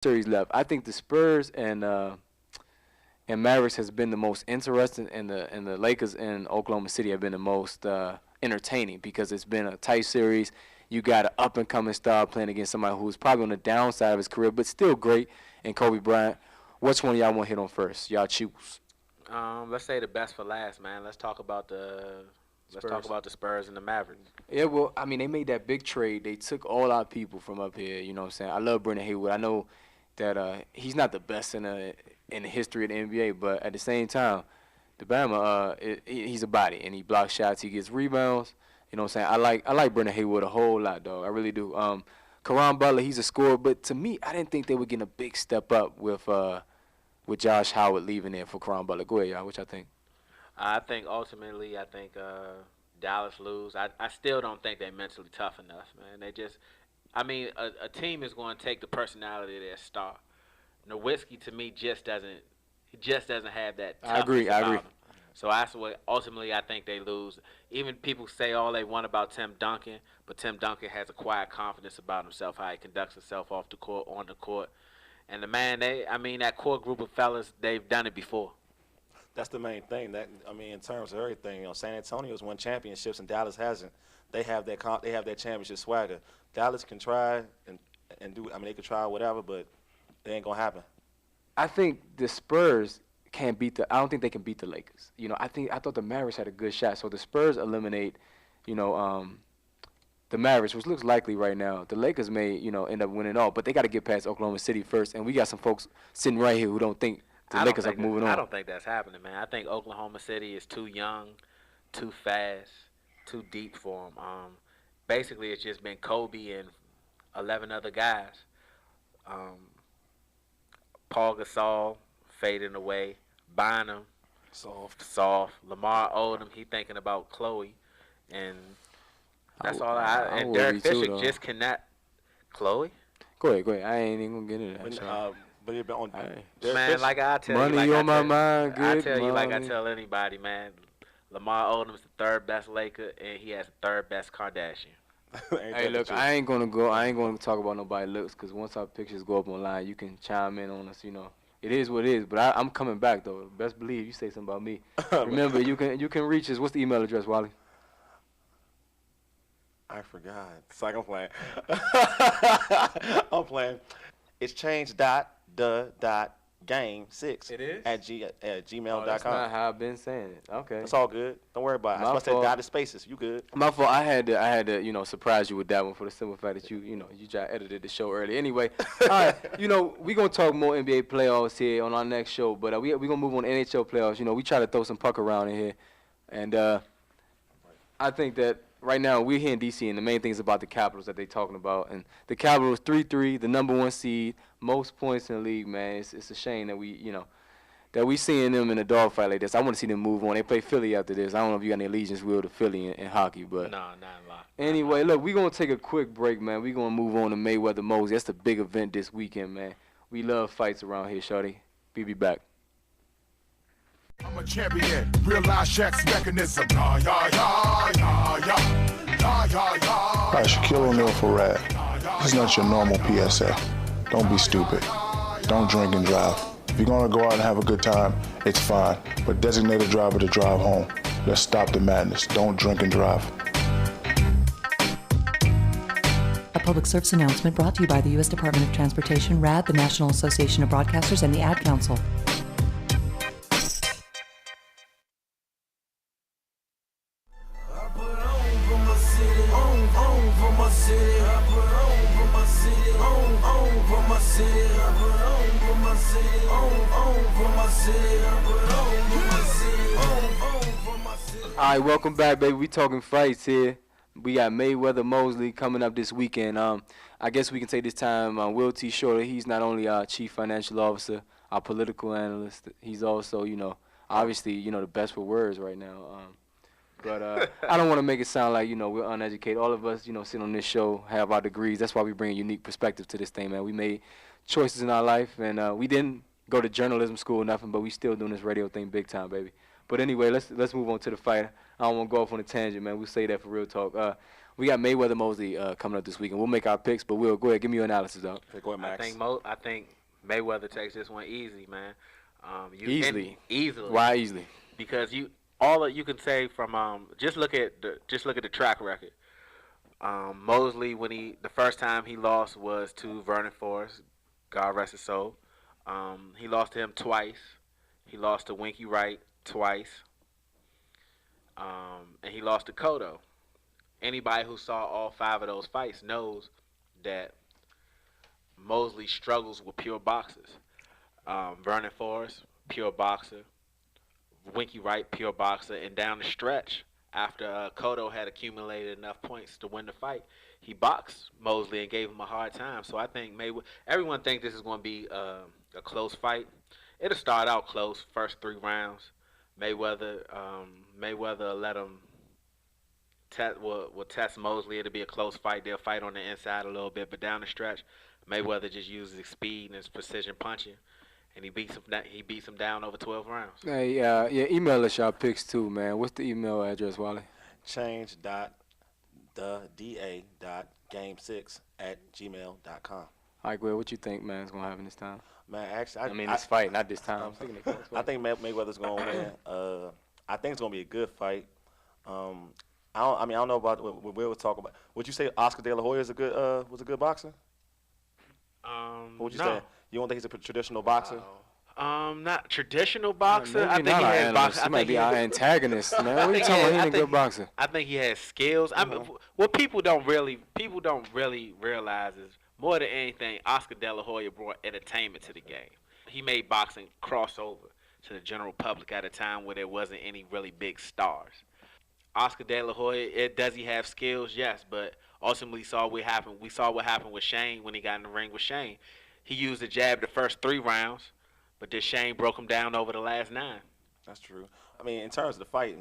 series left. I think the Spurs and Mavericks has been the most interesting, and the Lakers in Oklahoma City have been the most entertaining because it's been a tight series. You got an up and coming star playing against somebody who's probably on the downside of his career, but still great, and Kobe Bryant. Which one y'all want to hit on first? Y'all choose. Let's say the best for last, man. Let's talk Spurs. about the Spurs and the Mavericks. Yeah, well, I mean, they made that big trade. They took all our people from up here. You know what I'm saying? I love Brendan Haywood. I know that he's not the best in the history of the NBA, but at the same time, the Bama, he's a body and he blocks shots. He gets rebounds. You know what I'm saying? I like Brendan Haywood a whole lot, dog. I really do. Karan Butler, he's a scorer, but to me, I didn't think they were getting a big step up with Josh Howard leaving there for Karan Butler. Go ahead, y'all. What y'all think? I think ultimately, Dallas lose. I still don't think they're mentally tough enough, man. I mean, a team is going to take the personality of their star. Nowitzki to me just doesn't have that I toughness agree. I about agree. him. So that's what ultimately I think they lose. Even people say all they want about Tim Duncan, but Tim Duncan has a quiet confidence about himself, how he conducts himself off the court, on the court. And the man, that core group of fellas, they've done it before. That's the main thing. That I mean, in terms of everything, San Antonio's won championships and Dallas hasn't. They have that championship swagger. Dallas can try and do. I mean, they could try whatever, but it ain't gonna happen. I think the Spurs can't beat the. I don't think they can beat the Lakers. I thought the Mavericks had a good shot. So the Spurs eliminate, you know, the Mavericks, which looks likely right now. The Lakers may, end up winning all, but they got to get past Oklahoma City first. And we got some folks sitting right here who don't think the Lakers are moving I on. don't think that's happening, man. I think Oklahoma City is too young, too fast, too deep for them. Basically, it's just been Kobe and 11 other guys. Um, Paul Gasol fading away, Bynum Soft. soft, Lamar Odom he thinking about Chloe, and that's all. I And worry Derek too, Fisher though. just cannot. Chloe, Go ahead, go ahead. I ain't even gonna get into that. But, Sean. but it been on. Alright. Derek man, Fisher- like I tell Money you, like on my mind, I good tell you, like I money. tell anybody, man. Lamar Odom's the third best Laker, and he has the third best Kardashian. Ain't Hey, that the look, truth? I ain't gonna talk about nobody looks, cause once our pictures go up online, you can chime in on us. It is what it is. But I'm coming back though. Best believe you say something about me. Remember, you can reach us. What's the email address, Wally? I forgot. It's like I'm playing. I'm playing. It's change dot game 6 It is? at That's gmail.com. not how I've been saying it. Okay. That's all good. Don't worry about it. I My must have fault. dotted spaces. You good? My fault. I had to, surprise you with that one for the simple fact that you just edited the show early. Anyway, all right, we gonna talk more NBA playoffs here on our next show, but we gonna move on to NHL playoffs. We try to throw some puck around in here, and I think that right now we're here in DC, and the main thing is about the Capitals that they're talking about, and the Capitals 3-3, the number one seed, most points in the league, man. It's a shame that we seeing them in a dogfight like this. I want to see them move on. They play Philly after this. I don't know if you got any allegiance will to Philly in hockey, but No, not a lot. anyway, look, we're going to take a quick break, man. We're going to move on to Mayweather Mosley. That's the big event this weekend, man. We love fights around here, shorty. Be back. I'm a champion, real life Shaq's mechanism. Yeah, yeah, yeah, yeah, yeah, yeah, yeah, yeah. Hi, Shaquille O'Neal for Rad. This is not your normal PSA. Don't be stupid. Don't drink and drive. If you're gonna go out and have a good time, it's fine. But designate a driver to drive home. Let's stop the madness. Don't drink and drive. A public service announcement brought to you by the U.S. Department of Transportation, RAD, the National Association of Broadcasters, and the Ad Council. All right, welcome back, baby. We talking fights here. We got Mayweather Mosley coming up this weekend. I guess we can take this time. Will T. Shorter, he's not only our chief financial officer, our political analyst. He's also, obviously, the best for words right now. But I don't want to make it sound like, we're uneducated. All of us, sitting on this show have our degrees. That's why we bring a unique perspective to this thing, man. We made choices in our life, and we didn't go to journalism school or nothing, but we still doing this radio thing big time, baby. But anyway, let's move on to the fight. I don't want to go off on a tangent, man. We'll say that for real talk. We got Mayweather Mosley coming up this week, and we'll make our picks. But we'll go ahead, give me your analysis, dog. Okay, go ahead, Max. I think Mayweather takes this one easy, man. Easily. Easily. Why easily? Because you can say from just look at the track record. Mosley, the first time he lost was to Vernon Forrest, God rest his soul. He lost to him twice. He lost to Winky Wright twice. And he lost to Cotto. Anybody who saw all 5 of those fights knows that Mosley struggles with pure boxers. Vernon Forrest, pure boxer. Winky Wright, pure boxer. And down the stretch, after Cotto had accumulated enough points to win the fight, he boxed Mosley and gave him a hard time. So I think everyone thinks this is going to be a close fight. It'll start out close, first 3 rounds. Mayweather will let him will test Mosley. It'll be a close fight. They'll fight on the inside a little bit, but down the stretch, Mayweather just uses his speed and his precision punching, and he beats him down over 12 rounds. Hey, yeah, email us your picks too, man. What's the email address, Wally? change.the game6@gmail.com. All right, Will, what you think, man, is going to happen this time? Man, actually, this fight, not this time. I think Mayweather's going to win. I think it's going to be a good fight. I don't know about what Will was talking about. Would you say Oscar De La Hoya was a good boxer? What would you say? You don't think he's a traditional boxer? Not traditional boxer. I think he has boxing. He might be our antagonist, man. What are you talking about? He ain't a good boxer. I think he has skills. I mean, what people don't really realize is, more than anything, Oscar De La Hoya brought entertainment to the game. He made boxing cross over to the general public at a time where there wasn't any really big stars. Oscar De La Hoya, does he have skills? Yes, but ultimately we saw what happened with Shane when he got in the ring with Shane. He used the jab the first 3 rounds, but then Shane broke him down over the last 9. That's true. I mean, in terms of the fight,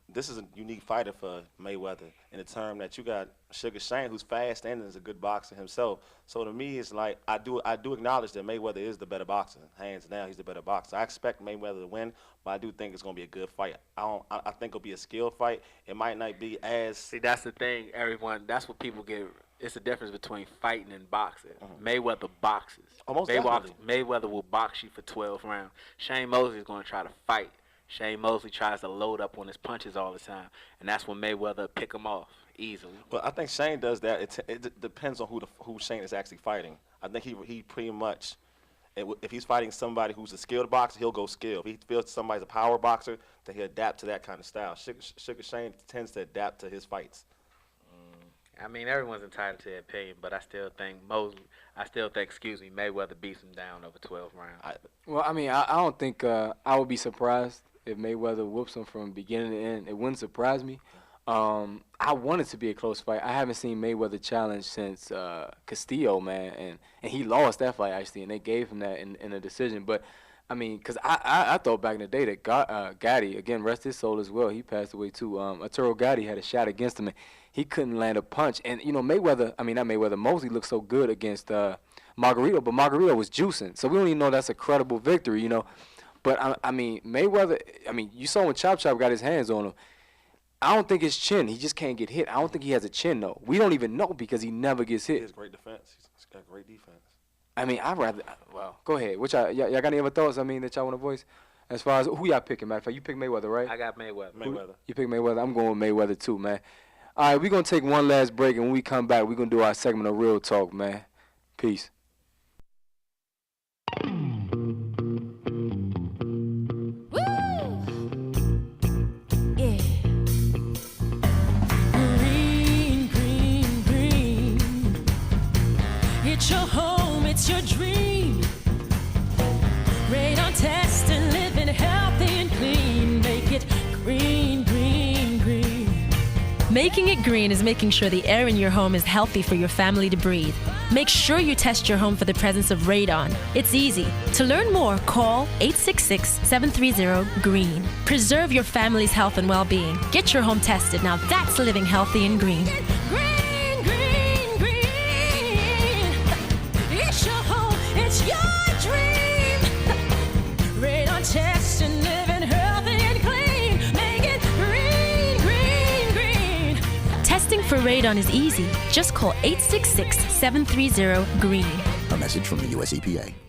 this is a unique fighter for Mayweather in the term that you got Sugar Shane, who's fast and is a good boxer himself. So to me, it's like I do acknowledge that Mayweather is the better boxer. Hands down, he's the better boxer. I expect Mayweather to win, but I do think it's going to be a good fight. I think it'll be a skilled fight. It might not be as. See, that's the thing, everyone. That's what people get. It's the difference between fighting and boxing. Mayweather boxes. Almost definitely. Mayweather will box you for 12 rounds. Shane Mosley is going to try to fight. Shane Mosley tries to load up on his punches all the time, and that's when Mayweather pick him off easily. Well, I think Shane does that. It depends on who Shane is actually fighting. I think he pretty much, if he's fighting somebody who's a skilled boxer, he'll go skilled. If he feels somebody's a power boxer, then he'll adapt to that kind of style. Sugar Shane tends to adapt to his fights. I mean, everyone's entitled to their opinion, but I still think Mayweather beats him down over 12 rounds. Well, I mean, I don't think I would be surprised if Mayweather whoops him from beginning to end. It wouldn't surprise me. I want it to be a close fight. I haven't seen Mayweather challenge since Castillo, man, and he lost that fight actually, and they gave him that in a decision. But I mean, because I thought back in the day that Gatti, again, rest his soul as well, he passed away too. Arturo Gatti had a shot against him, and he couldn't land a punch. And, you know, Mosley looked so good against Margarito, but Margarito was juicing. So we don't even know that's a credible victory, you know. But, I mean, Mayweather, you saw when Chop Chop got his hands on him. I don't think his chin, he just can't get hit. I don't think he has a chin, though. We don't even know because he never gets hit. He has great defense. He's got great defense. I mean, go ahead. Y'all got any other thoughts, that y'all want to voice? As far as who y'all picking, matter of fact, you pick Mayweather, right? I got Mayweather. You pick Mayweather. I'm going with Mayweather too, man. All right, we're going to take one last break, and when we come back, we're going to do our segment of Real Talk, man. Peace. It's your home, it's your dream. Radon test and living healthy and clean. Make it green, green, green. Making it green is making sure the air in your home is healthy for your family to breathe. Make sure you test your home for the presence of radon. It's easy. To learn more, call 866-730-GREEN. Preserve your family's health and well-being. Get your home tested. Now that's living healthy and green. Green, green, green. It's your home, it's your dream. Radon test and living healthy and clean. Make it green, green, green. Testing for radon is easy. Just call 866-730-GREEN. A message from the US EPA.